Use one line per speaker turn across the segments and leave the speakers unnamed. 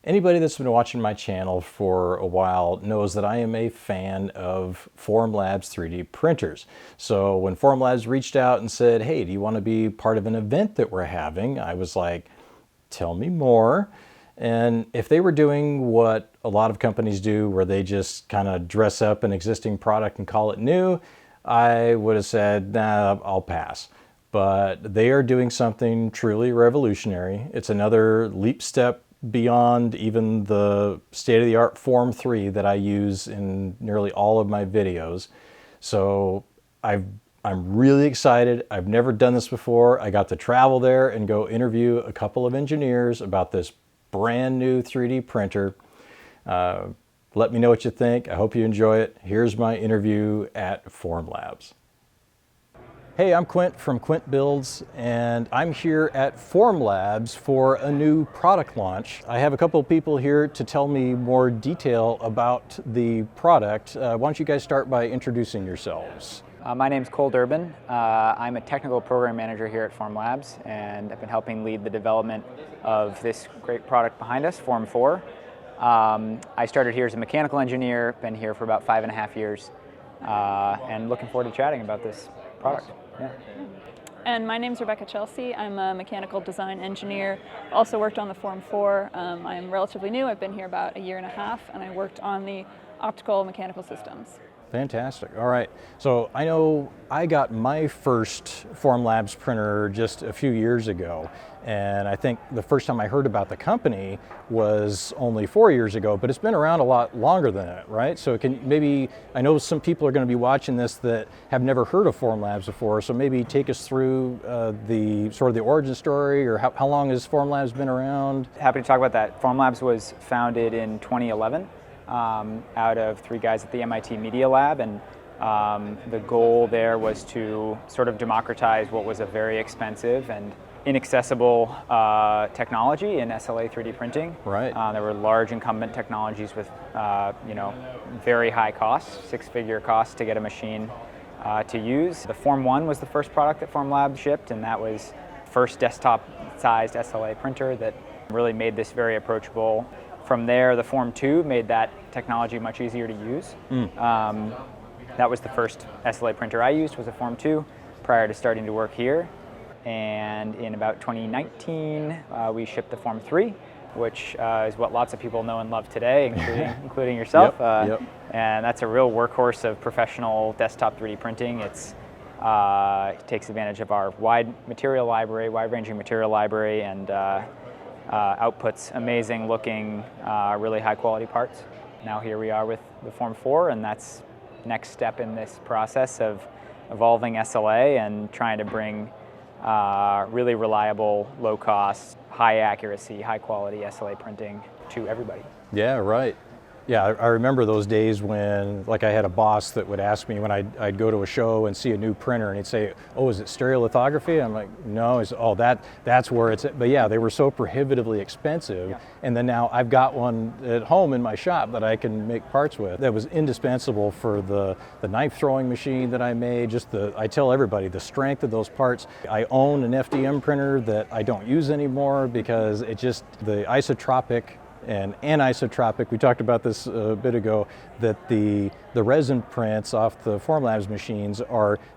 Anybody that's been watching my channel for a while knows that I am a fan of Formlabs 3D printers. So when Formlabs reached out and said, hey, do you want to be part of an event that we're having? I was like, tell me more. And if they were doing what a lot of companies do, where they just kind of dress up an existing product and call it new, I would have said, nah, I'll pass. But they are doing something truly revolutionary. It's another leap step beyond even the state-of-the-art Form 3 that I use in nearly all of my videos. So I'm really excited. I've never done this before. I got to travel there and go interview a couple of engineers about this brand new 3D printer. Let me know what you think. I hope you enjoy it. Here's my interview at Formlabs. Hey, I'm Quint from Quint Builds, and I'm here at Formlabs for a new product launch. I have a couple of people here to tell me more detail about the product. Why don't you guys start by introducing yourselves?
My name's Cole Durbin. I'm a technical program manager here at Formlabs, and I've been helping lead the development of this great product behind us, Form 4. I started here as a mechanical engineer, been here for about 5.5 years, and looking forward to chatting about this product. Yeah.
And my name's Rebecca Chelsea. I'm a mechanical design engineer. Also worked on the Form 4. I'm relatively new. I've been here about 1.5 years, and I worked on the optical mechanical systems.
Fantastic. All right. So I know I got my first Formlabs printer just a few years ago, and I think the first time I heard about the company was only 4 years ago, but it's been around a lot longer than that, right? So I know some people are going to be watching this that have never heard of Formlabs before, so maybe take us through the sort of the origin story, or how long has Formlabs been around?
Happy to talk about that. Formlabs was founded in 2011. Out of 3 guys at the MIT Media Lab, and the goal there was to sort of democratize what was a very expensive and inaccessible technology in SLA 3D printing.
Right.
There were large incumbent technologies with very high costs, 6-figure costs to get a machine to use. The Form 1 was the first product that Formlabs shipped, and that was the first desktop-sized SLA printer that really made this very approachable. From there, the Form 2 made that technology much easier to use. That was the first SLA printer I used, was a Form 2, prior to starting to work here. And in about 2019, we shipped the Form 3, which is what lots of people know and love today, including yourself.
Yep.
And that's a real workhorse of professional desktop 3D printing. It takes advantage of our wide-ranging material library, and outputs amazing looking, really high quality parts. Now here we are with the Form 4, and that's next step in this process of evolving SLA and trying to bring really reliable, low cost, high accuracy, high quality SLA printing to everybody.
Yeah, right. Yeah, I remember those days when, like, I had a boss that would ask me when I'd go to a show and see a new printer, and he'd say, "Oh, is it stereolithography?" I'm like, "No." He's, "Oh, that's where it's at." But yeah, they were so prohibitively expensive. Yeah. And then now I've got one at home in my shop that I can make parts with. That was indispensable for the knife throwing machine that I made. I tell everybody, the strength of those parts. I own an FDM printer that I don't use anymore because the isotropic and anisotropic, we talked about this a bit ago, that the resin prints off the Formlabs machines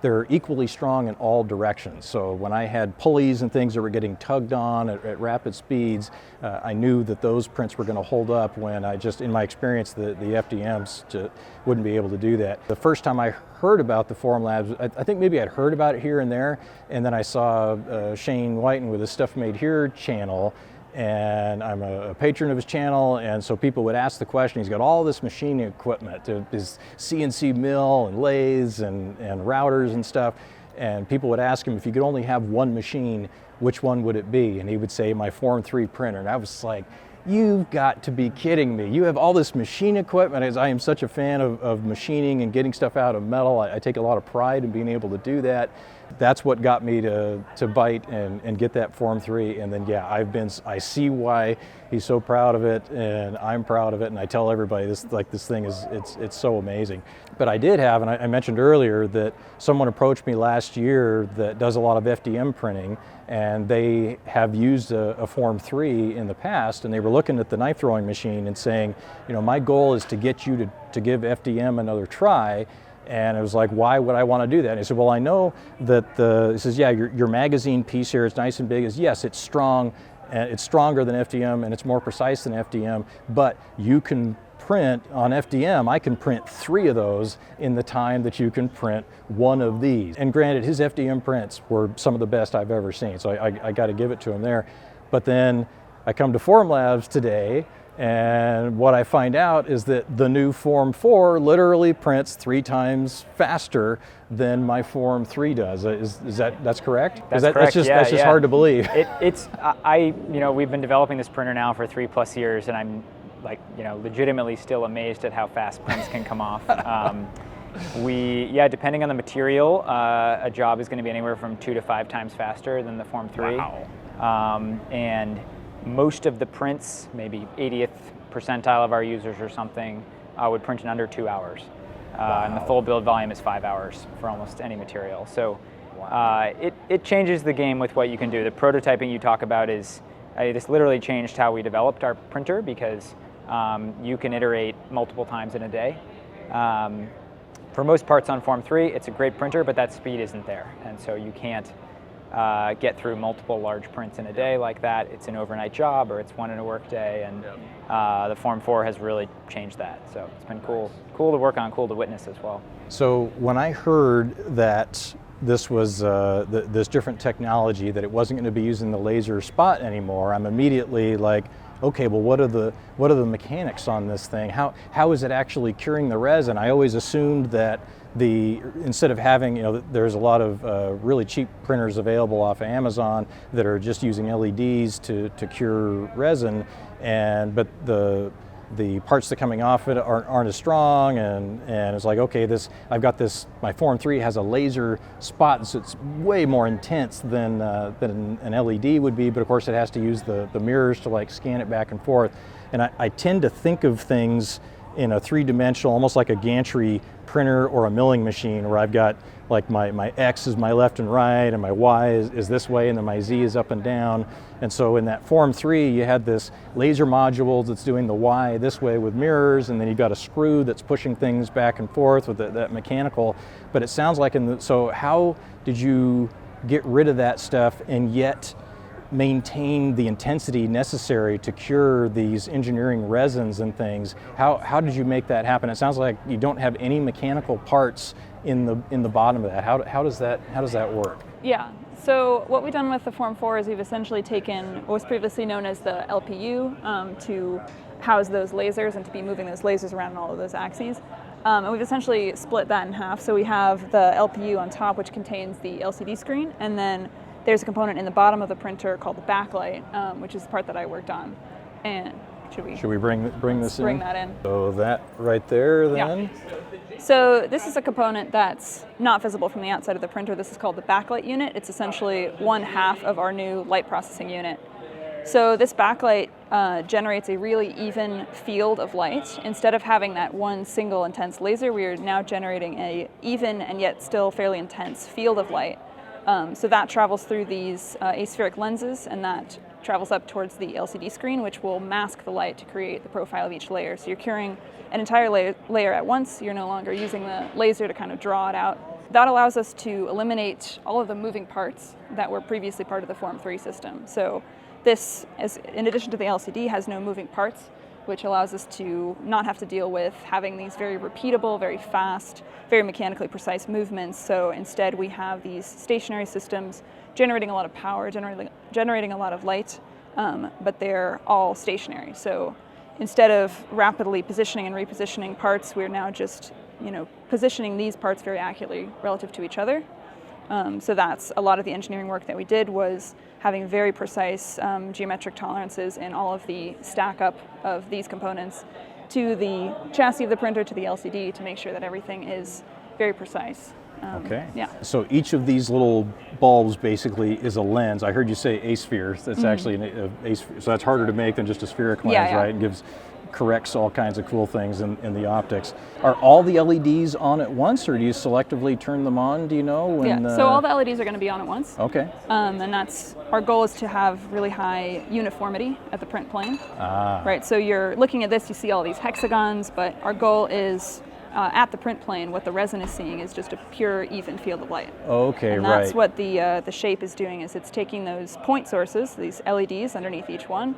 they're equally strong in all directions. So when I had pulleys and things that were getting tugged on at rapid speeds, I knew that those prints were going to hold up when in my experience, the FDMs wouldn't be able to do that. The first time I heard about the Formlabs, I think maybe I'd heard about it here and there, and then I saw Shane Whiten with his Stuff Made Here channel, and I'm a patron of his channel, and so people would ask the question. He's got all this machining equipment, his CNC mill and lathes and routers and stuff, and people would ask him, if you could only have one machine, which one would it be? And he would say, my Form 3 printer. And I was like, you've got to be kidding me. You have all this machine equipment. As I am such a fan of machining and getting stuff out of metal, I take a lot of pride in being able to do that. That's what got me to bite and get that Form 3. And then, yeah, I see why he's so proud of it, and I'm proud of it, and I tell everybody this thing it's so amazing. But I did have, and I mentioned earlier that someone approached me last year that does a lot of FDM printing, and they have used a Form 3 in the past, and they were looking at the knife throwing machine and saying, my goal is to get you to give FDM another try. And it was like, why would I want to do that? And he said, well, I know that he says, yeah, your magazine piece here is nice and big. Yes, it's strong, and it's stronger than FDM, and it's more precise than FDM, but you can print on FDM, I can print 3 of those in the time that you can print 1 of these. And granted, his FDM prints were some of the best I've ever seen, so I got to give it to him there. But then I come to Formlabs today, and what I find out is that the new Form 4 literally prints 3 times faster than my Form 3 does. That's correct?
That's correct.
That's just hard to believe.
We've been developing this printer now for 3+ years, and I'm legitimately still amazed at how fast prints can come off. Depending on the material, a job is going to be anywhere from 2 to 5 times faster than the Form 3.
Wow.
And most of the prints, maybe 80th percentile of our users or something, would print in under 2 hours.
Wow.
And the full build volume is 5 hours for almost any material. So it changes the game with what you can do. The prototyping you talk about is, this literally changed how we developed our printer, because you can iterate multiple times in a day. For most parts on Form 3, it's a great printer, but that speed isn't there. And so you can't get through multiple large prints in a day like that. It's an overnight job, or it's 1 in a work day, and the Form 4 has really changed that. So it's been cool to work on, cool to witness as well.
So when I heard that this was this different technology, that it wasn't going to be using the laser spot anymore, I'm immediately like, okay, well, what are the mechanics on this thing? How is it actually curing the resin? I always assumed that instead of having, there's a lot of really cheap printers available off of Amazon that are just using LEDs to cure resin, but the parts that are coming off it aren't as strong, and it's like, okay, I've got this, my Form 3 has a laser spot, so it's way more intense than an LED would be, but of course it has to use the mirrors to scan it back and forth. And I tend to think of things in a 3-dimensional, almost like a gantry printer or a milling machine, where I've got my X is my left and right, and my Y is this way, and then my Z is up and down. And so in that Form 3, you had this laser module that's doing the Y this way with mirrors, and then you've got a screw that's pushing things back and forth with that mechanical. But it sounds like so how did you get rid of that stuff and yet maintain the intensity necessary to cure these engineering resins and things? How did you make that happen? It sounds like you don't have any mechanical parts in the bottom of that. How does that work?
Yeah. So what we've done with the Form 4 is we've essentially taken what was previously known as the LPU to house those lasers and to be moving those lasers around in all of those axes. And we've essentially split that in half. So we have the LPU on top, which contains the LCD screen, and then there's a component in the bottom of the printer called the backlight, which is the part that I worked on. And should we
bring this in?
Bring that in.
So that right there then?
Yeah. So this is a component that's not visible from the outside of the printer. This is called the backlight unit. It's essentially 1/2 of our new light processing unit. So this backlight generates a really even field of light. Instead of having that one single intense laser, we are now generating a even and yet still fairly intense field of light. So that travels through these aspheric lenses, and that travels up towards the LCD screen, which will mask the light to create the profile of each layer. So you're curing an entire layer at once. You're no longer using the laser to kind of draw it out. That allows us to eliminate all of the moving parts that were previously part of the Form 3 system. So this, in addition to the LCD, has no moving parts, which allows us to not have to deal with having these very repeatable, very fast, very mechanically precise movements. So instead we have these stationary systems generating a lot of power, generating a lot of light, but they're all stationary. So instead of rapidly positioning and repositioning parts, we're now just positioning these parts very accurately relative to each other. So that's a lot of the engineering work that we did, was having very precise geometric tolerances in all of the stack up of these components to the chassis of the printer, to the LCD, to make sure that everything is very precise.
Okay.
Yeah.
So each of these little bulbs basically is a lens. I heard you say asphere. That's actually an asphere. So that's harder to make than just a spheric lens,
Yeah.
right? It corrects all kinds of cool things in the optics. Are all the LEDs on at once, or do you selectively turn them on? Do you know? When,
so all the LEDs are going to be on at once.
Okay.
And that's our goal is to have really high uniformity at the print plane. Right. So you're looking at this, you see all these hexagons, but our goal is at the print plane, what the resin is seeing is just a pure, even field of light.
Okay,
and that's what the shape is doing, is it's taking those point sources, these LEDs underneath each one.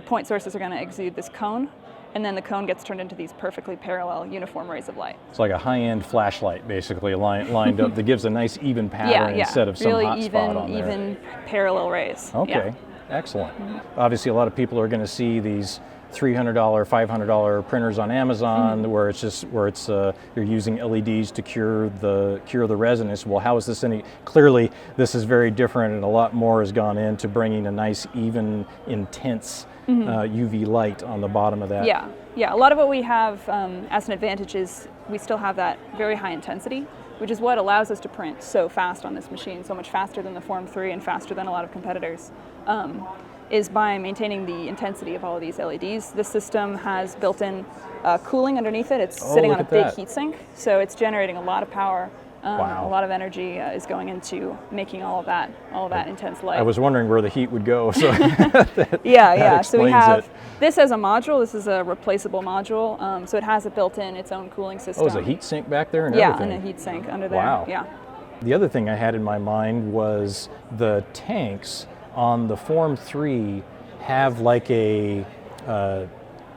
Point sources are going to exude this cone, and then the cone gets turned into these perfectly parallel, uniform rays of light.
It's like a high-end flashlight, basically, lined up that gives a nice even pattern instead of some
really
hot spot on there.
Even parallel rays.
Okay, excellent. Obviously, a lot of people are going to see these $300, $500 printers on Amazon, where you're using LEDs to cure the resinous. Well, how is this any? Clearly, this is very different, and a lot more has gone into bringing a nice, even, intense UV light on the bottom of that.
Yeah. A lot of what we have as an advantage is we still have that very high intensity, which is what allows us to print so fast on this machine, so much faster than the Form 3 and faster than a lot of competitors. Is by maintaining the intensity of all of these LEDs. This system has built-in cooling underneath it. It's sitting on a big heatsink, so it's generating a lot of power.
Wow.
A lot of energy is going into making all of that intense light.
I was wondering where the heat would go. So
yeah. So we have
it.
This as a module. This is a replaceable module, so it has a built-in its own cooling system.
Oh, is a heat sink back there and everything?
Yeah, and a heat sink under there.
Wow.
Yeah.
The other thing I had in my mind was the tanks on the Form 3 have like a,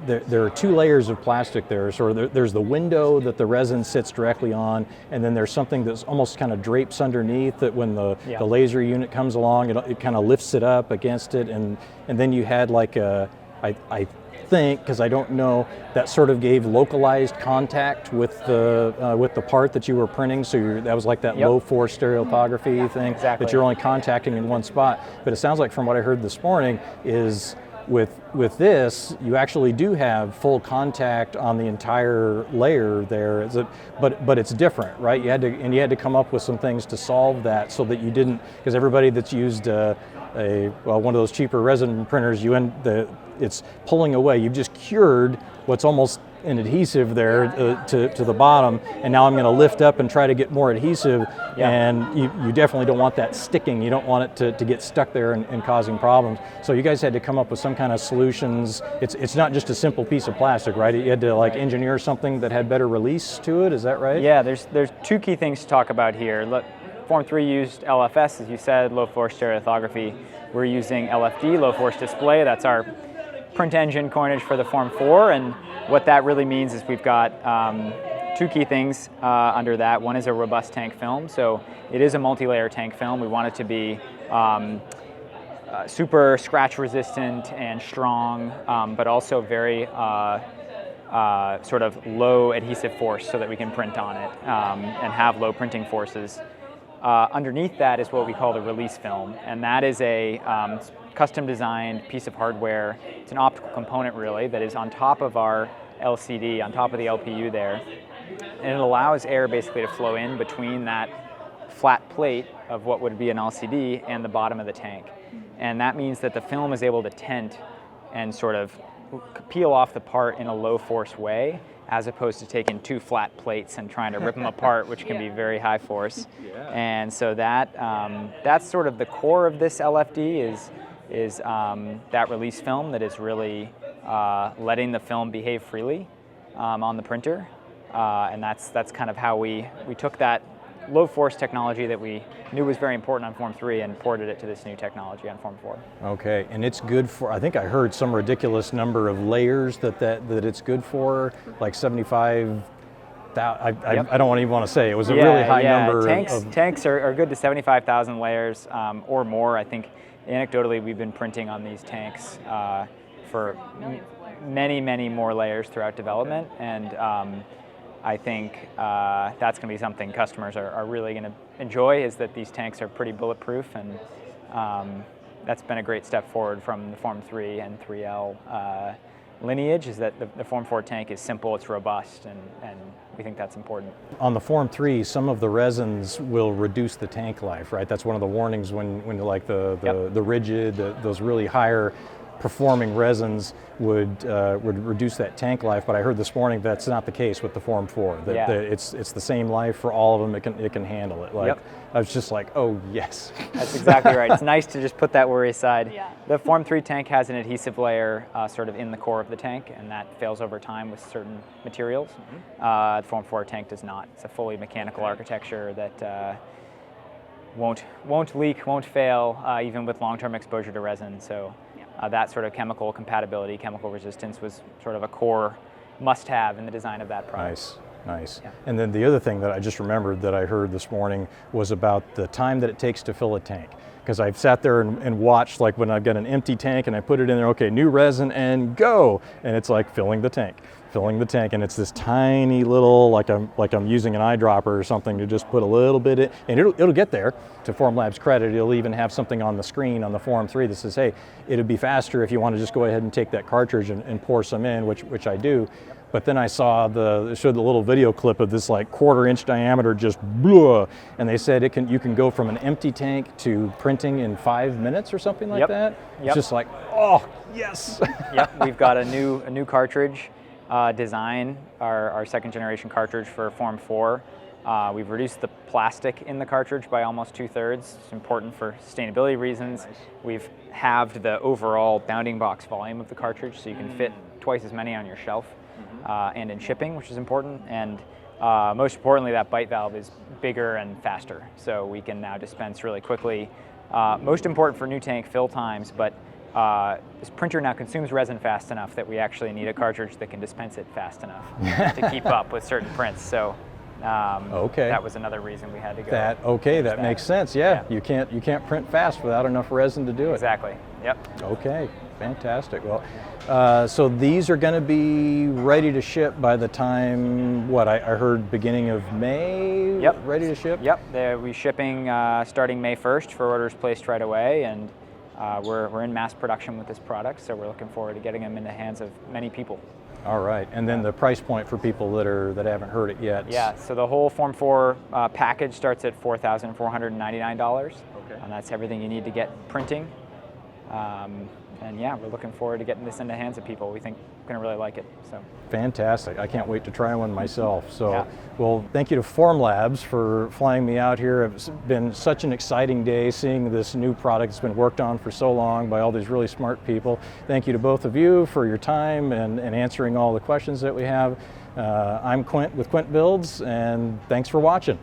there are two layers of plastic there. So there's the window that the resin sits directly on, and then there's something that's almost kind of drapes underneath that when the laser unit comes along, it kind of lifts it up against it, and then you had like I think, because I don't know, that sort of gave localized contact with the part that you were printing. So that was like that low force stereolithography thing that you're only contacting in one spot. But it sounds like, from what I heard this morning, is with this, you actually do have full contact on the entire layer there. But it's different, right? You had to come up with some things to solve that, so that you didn't, because everybody that's used one of those cheaper resin printers, it's pulling away. You've just cured what's almost an adhesive there to the bottom, and now I'm going to lift up and try to get more adhesive, and you definitely don't want that sticking. You don't want it to get stuck there and causing problems. So you guys had to come up with some kind of solutions. It's not just a simple piece of plastic, right? You had to engineer something that had better release to it. Is that right?
Yeah, there's two key things to talk about here. Look, Form 3 used LFS, as you said, low force stereolithography. We're using LFD, low force display. That's our print engine coinage for the Form 4, and what that really means is we've got two key things under that. One is a robust tank film, so it is a multi-layer tank film. We want it to be super scratch resistant and strong, but also very sort of low adhesive force, so that we can print on it and have low printing forces. Underneath that is what we call the release film, and that is a custom designed piece of hardware. It's an optical component, really, that is on top of our LCD, on top of the LPU there, and it allows air basically to flow in between that flat plate of what would be an LCD and the bottom of the tank. And that means that the film is able to tent and sort of peel off the part in a low force way, as opposed to taking two flat plates and trying to rip them apart, which can be very high force. And so that's sort of the core of this LFD is that release film that is really letting the film behave freely on the printer. And that's kind of how we took that low force technology that we knew was very important on Form 3 and ported it to this new technology on Form 4.
Okay, and it's good for, I think I heard some ridiculous number of layers that it's good for, like 75,000. I don't even want to say. It was a really high number.
Tanks are good to 75,000 layers or more. I think anecdotally we've been printing on these tanks for many, many more layers throughout development, and I think that's going to be something customers are really going to enjoy, is that these tanks are pretty bulletproof, and that's been a great step forward from the Form 3 and 3L lineage, is that the Form 4 tank is simple, it's robust, and we think that's important.
On the Form 3, some of the resins will reduce the tank life, right? That's one of the warnings when like the rigid, those really higher performing resins would reduce that tank life, but I heard this morning that's not the case with the Form 4. That it's the same life for all of them. It can handle it. Like, I was just like, oh yes.
That's exactly right. It's nice to just put that worry aside.
Yeah.
The Form 3 tank has an adhesive layer sort of in the core of the tank, and that fails over time with certain materials. The Form 4 tank does not. It's a fully mechanical architecture that won't leak, won't fail, even with long-term exposure to resin. So that sort of chemical compatibility, chemical resistance was sort of a core must-have in the design of that product.
Nice.
Yeah.
And then the other thing that I just remembered that I heard this morning was about the time that it takes to fill a tank. Because I've sat there and watched, like when I've got an empty tank and I put it in there, okay, new resin and go, and it's like filling the tank, and it's this tiny little, like I'm using an eyedropper or something to just put a little bit in, and it'll get there. To Formlabs' credit, it'll even have something on the screen on the Form 3 that says, hey, it'd be faster if you want to just go ahead and take that cartridge and pour some in, which I do. But then I saw it showed the little video clip of this like 1/4 inch diameter just blah, and they said you can go from an empty tank to printing in 5 minutes or something like that. It's just like, oh yes.
We've got a new cartridge design, our second generation cartridge for Form 4. We've reduced the plastic in the cartridge by almost 2/3. It's important for sustainability reasons. Nice. We've halved the overall bounding box volume of the cartridge, so you can fit twice as many on your shelf. And in shipping, which is important, and most importantly, that bite valve is bigger and faster, so we can now dispense really quickly. Most important for new tank fill times, but this printer now consumes resin fast enough that we actually need a cartridge that can dispense it fast enough to keep up with certain prints. So that was another reason we had to go.
That makes sense. Yeah. You can't print fast without enough resin to do it.
Exactly. Yep.
Okay. Fantastic. Well, so these are going to be ready to ship by the time, I heard beginning of May?
Yep.
Ready to ship?
Yep. We'll be shipping starting May 1st for orders placed right away, and we're in mass production with this product, so we're looking forward to getting them in the hands of many people.
All right. And then the price point for people that haven't heard it yet.
Yeah, so the whole Form 4 package starts at $4,499, and that's everything you need to get printing. And yeah, we're looking forward to getting this in the hands of people. We think they're going to really like it. So
fantastic! I can't wait to try one myself. So, well, thank you to Formlabs for flying me out here. It's been such an exciting day seeing this new product that's been worked on for so long by all these really smart people. Thank you to both of you for your time and answering all the questions that we have. I'm Quint with Quint Builds, and thanks for watching.